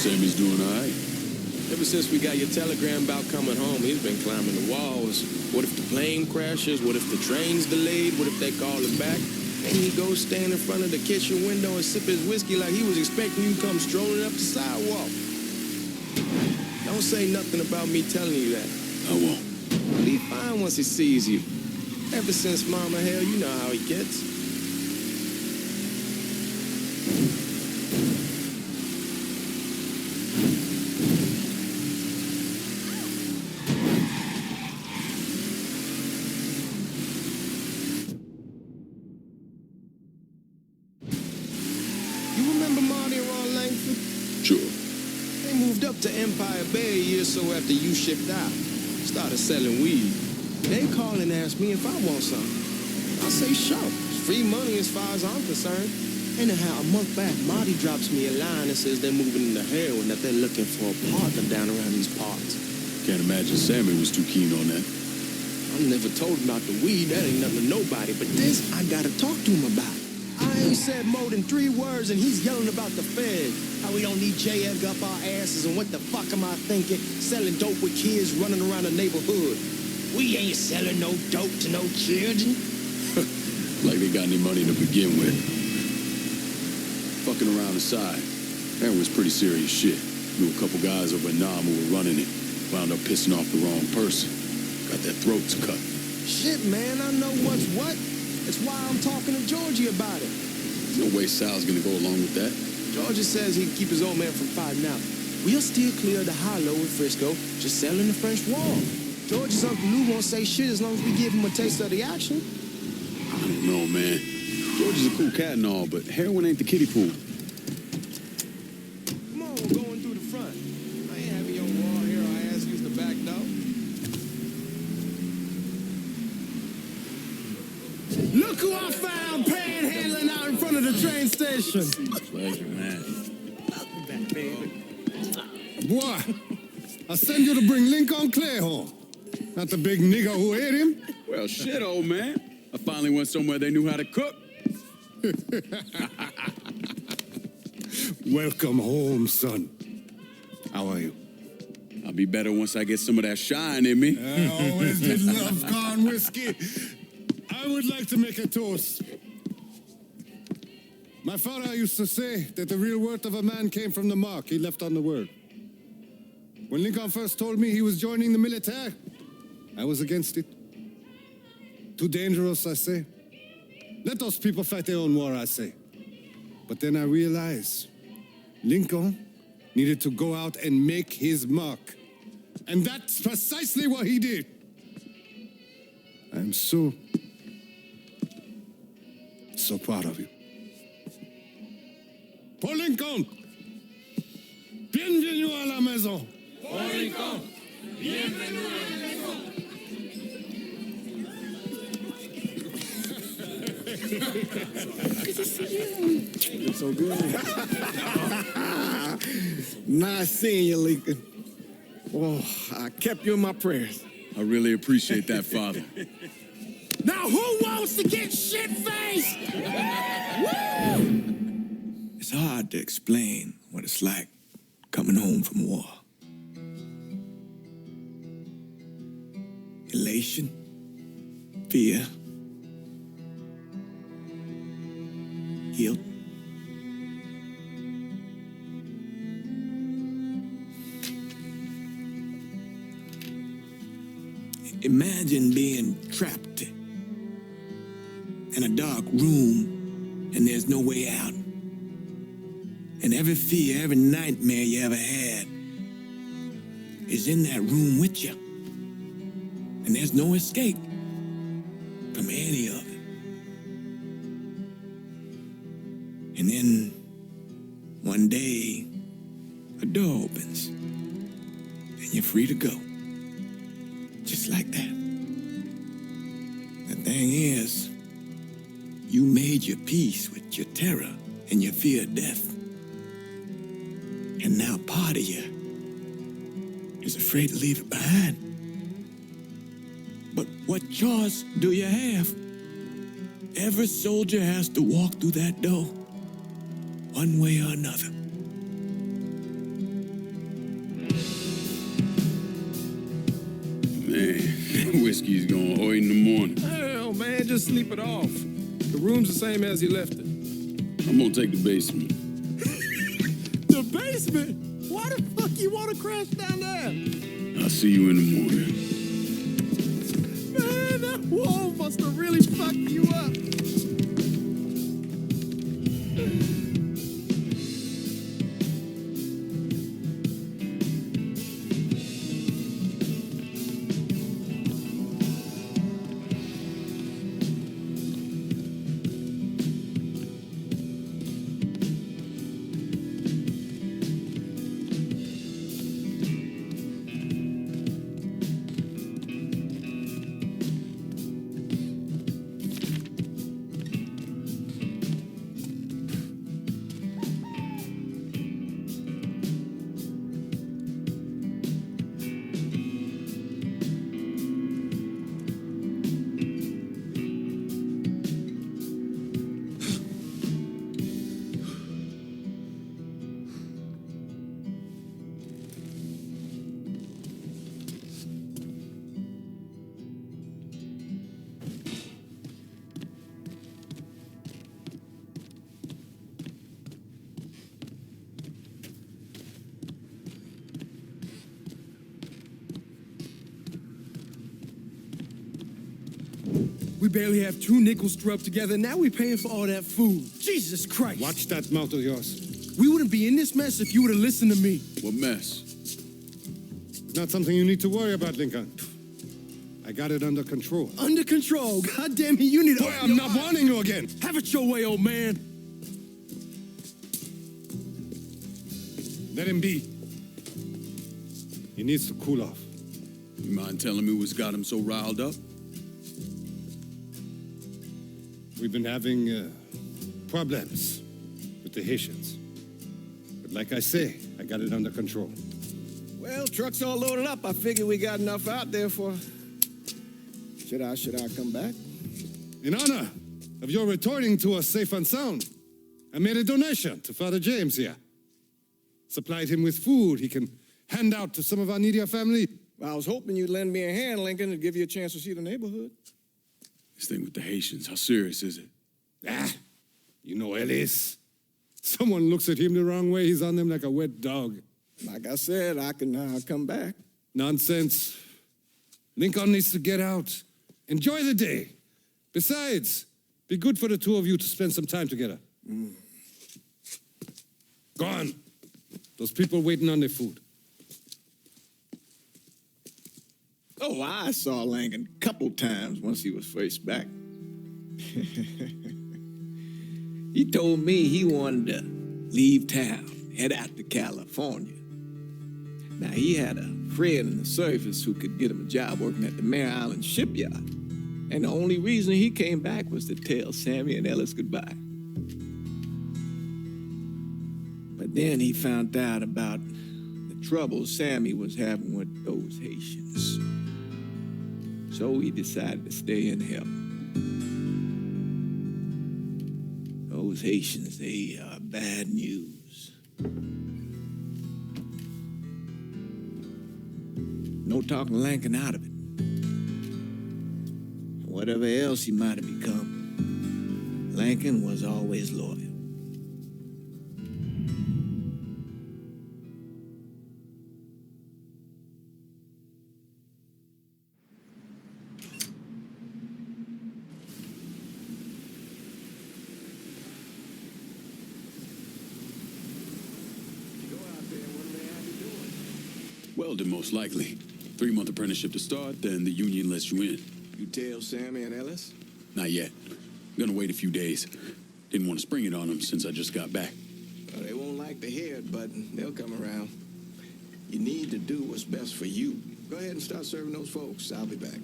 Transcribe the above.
Sammy's doing all right. Ever since we got your telegram about coming home, he's been climbing the walls. What if the plane crashes? What if the train's delayed? What if they call him back? And he goes stand in front of the kitchen window and sip his whiskey like he was expecting you to come strolling up the sidewalk. Don't say nothing about me telling you that. I won't. He'll be fine once he sees you. Ever since Mama, hell, you know how he gets. You remember Marty and Ron Langford? Sure. They moved up to Empire Bay a year or so after you shipped out. Started selling weed. They call and ask me if I want some. I say sure. It's free money as far as I'm concerned. Anyhow, a month back, Marty drops me a line that says they're moving into heroin, that they're looking for a partner down around these parts. Can't imagine Sammy was too keen on that. I never told him about the weed. That ain't nothing to nobody. But this, I gotta talk to him about. I ain't said more than 3 words, and he's yelling about the Fed. How we don't need JF up our asses, and what the fuck am I thinking? Selling dope with kids running around the neighborhood. We ain't selling no dope to no children. Like they got any money to begin with. Fucking around aside, that was pretty serious shit. Knew a couple guys over in Nam who were running it. Wound up pissing off the wrong person. Got their throats cut. Shit, man, I know what's what. That's why I'm talking to Georgie about it. There's no way Sal's gonna go along with that. Georgie says he'd keep his old man from fighting out. We'll steer clear of the high-low in Frisco, just selling the French Wall. George's Uncle Lou won't say shit as long as we give him a taste of the action. I don't know, man. George is a cool cat and all, but heroin ain't the kiddie pool. Come on, we're going through the front. I ain't having your wall here. I ask use the back door. Look who I found panhandling out in front of the train station. Pleasure, man. Welcome back, baby. Boy, I send you to bring Lincoln Clay home. Not the big nigger who ate him. Well, shit, old man. I finally went somewhere they knew how to cook. Welcome home, son. How are you? I'll be better once I get some of that shine in me. I always did love corn whiskey. I would like to make a toast. My father used to say that the real worth of a man came from the mark he left on the world. When Lincoln first told me he was joining the military, I was against it. Too dangerous, I say. Let those people fight their own war, I say. But then I realized Lincoln needed to go out and make his mark. And that's precisely what he did. I'm so proud of you. Paul Lincoln, bienvenue à la maison. Paul Lincoln, bienvenue à la maison. Good to see you. It's so good. Nice seeing you, Lincoln. Oh, I kept you in my prayers. I really appreciate that, Father. Now, who wants to get shit-faced? It's hard to explain what it's like coming home from war. Elation, fear, guilt. Imagine being trapped in a dark room and there's no way out. And every fear, every nightmare you ever had is in that room with you. And there's no escape from any of it. And then one day, a door opens and you're free to go. Just like that. The thing is, you made your peace with your terror and your fear of death. And now part of you is afraid to leave it behind. But what choice do you have? Every soldier has to walk through that door, one way or another. Whiskey's gonna hoy in the morning. Hell, man, just sleep it off. The room's the same as you left it. I'm gonna take the basement. The basement? Why the fuck you want to crash down there? I'll see you in the morning. Man, that wall must have really fucked you up. We barely have 2 nickels to rub together. Now we paying for all that food. Jesus Christ. Watch that mouth of yours. We wouldn't be in this mess if you would have listened to me. What mess? It's not something you need to worry about, Lincoln. I got it under control. Under control. God damn it, you need to... Boy, I'm not warning you again. Have it your way, old man. Let him be. He needs to cool off. You mind telling me what's got him so riled up? We've been having problems with the Haitians. But like I say, I got it under control. Well, truck's all loaded up. I figure we got enough out there for... Should I come back? In honor of your returning to us safe and sound, I made a donation to Father James here. Supplied him with food he can hand out to some of our needier family. Well, I was hoping you'd lend me a hand, Lincoln, and give you a chance to see the neighborhood. This thing with the Haitians, how serious is it? You know Ellis. Someone looks at him the wrong way, he's on them like a wet dog. Like I said, I can come back. Nonsense. Lincoln needs to get out. Enjoy the day. Besides, be good for the two of you to spend some time together. Go on. Those people waiting on their food. Oh, I saw Langan a couple times once he was first back. He told me he wanted to leave town, head out to California. Now, he had a friend in the service who could get him a job working at the Mare Island shipyard. And the only reason he came back was to tell Sammy and Ellis goodbye. But then he found out about the trouble Sammy was having with those Haitians. So he decided to stay and help. Those Haitians, they are bad news. No talking Lankin out of it. Whatever else he might have become, Lankin was always loyal. Welding, most likely. 3-month apprenticeship to start, then the union lets you in. You tell Sammy and Ellis? Not yet. Gonna wait a few days. Didn't want to spring it on them since I just got back. Well, they won't like to hear it, but they'll come around. You need to do what's best for you. Go ahead and start serving those folks. I'll be back.